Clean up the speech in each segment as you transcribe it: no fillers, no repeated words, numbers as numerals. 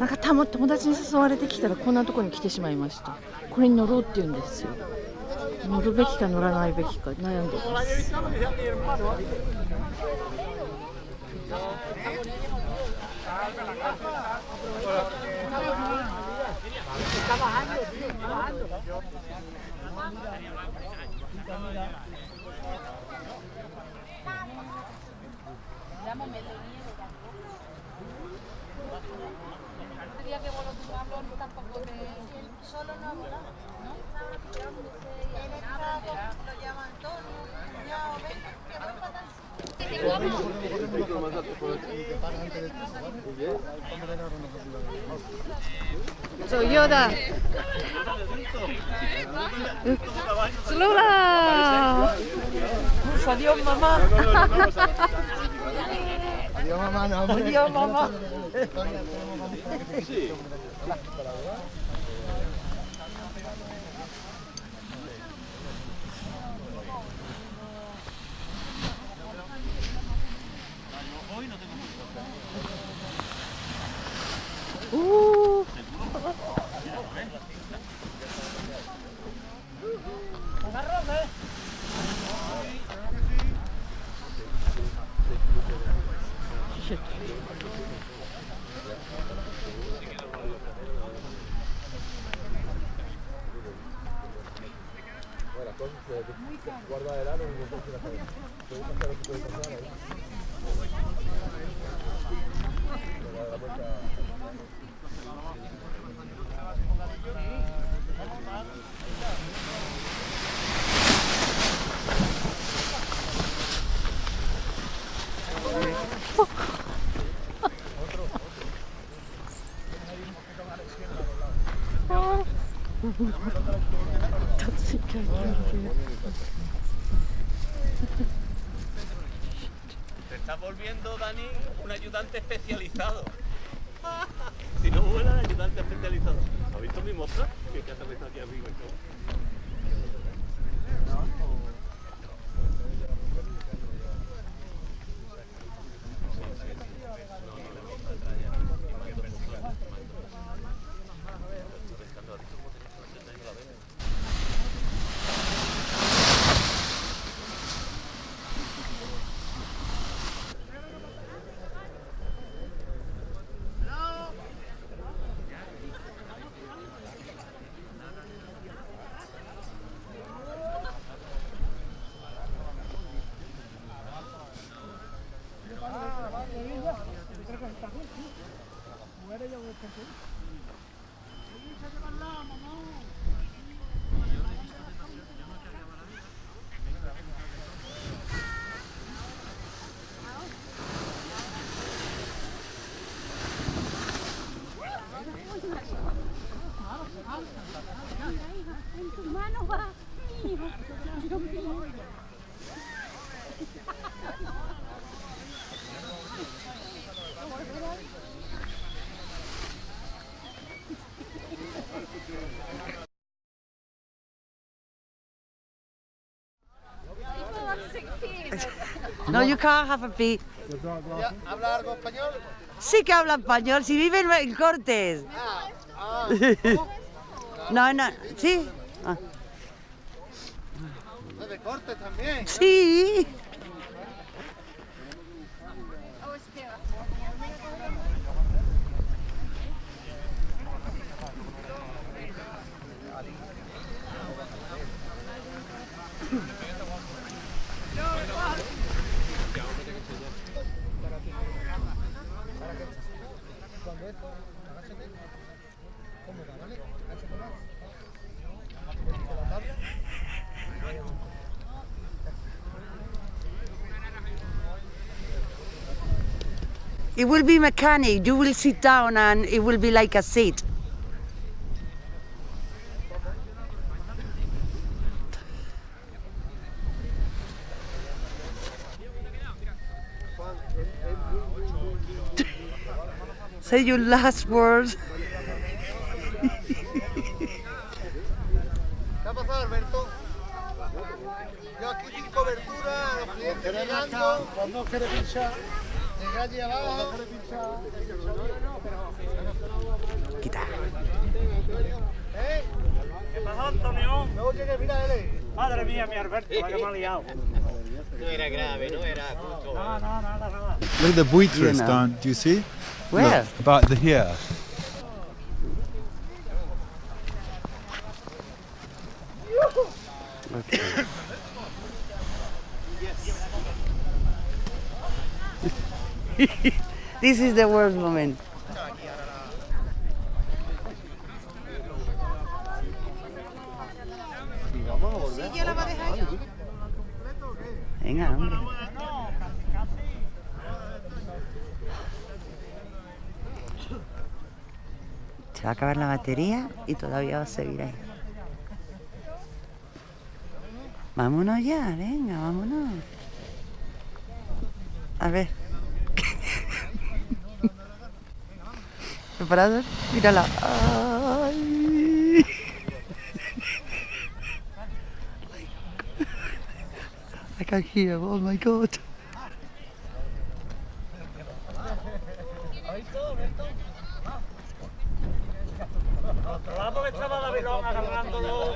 なんか友達に誘われてきたらこんなとこに来てしまいました。これに乗ろうって言うんですよ。乗るべきか乗らないべきか悩んでます。Soy Yoda. ¡Salula! ¡Adiós, mamá! Adiós, mamá, no, hombre. ¡Adiós, mamá! Sí. Guarda el aro y no te la cabeza. Te gusta hacer lo que puedes pasar ahí. Le da la vuelta. Se está volviendo, Dani, un ayudante especializado. Si no vuela, ayudante especializado. ¿Has visto mi moza? Que ha aterrizado aquí arriba y todo. No, you can't have a pee. ¿Habla algo español? Sí que habla español, si vive en Cortes. No, no, sí. Ah. ¿De Cortes también? Sí. It will be mechanic. You will sit down and it will be like a seat. Say your last words. ¿Qué ha pasado, Alberto? Yo aquí sin cobertura, los clientes llegando. Cuando quiere pinchar, llega allí abajo. llegues, mira, él. Madre mía, mi Alberto, la que me ha liado. No era grave, no era justo. No, nada. Look at the buitres down. Do you see? Where? Look, about the here. Okay. This is the worst moment. Venga, hombre. Se va a acabar la batería y todavía va a seguir ahí. Vámonos ya, venga, vámonos. A ver. ¿Preparados? Mírala. Ay. I can hear, oh my god. Vamos, que estaba Davidón agarrándolo.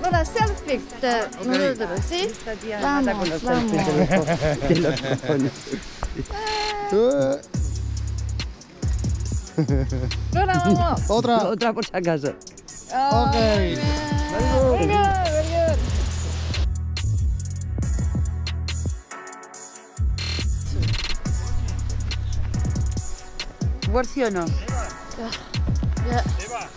Lola, selfie. ¿Sí? Vamos, vamos. De los cojones. Lola, vamos. Otra por si acaso. Ok. Very good, very good. ¿Worthy o no? Ya. ¿Eva?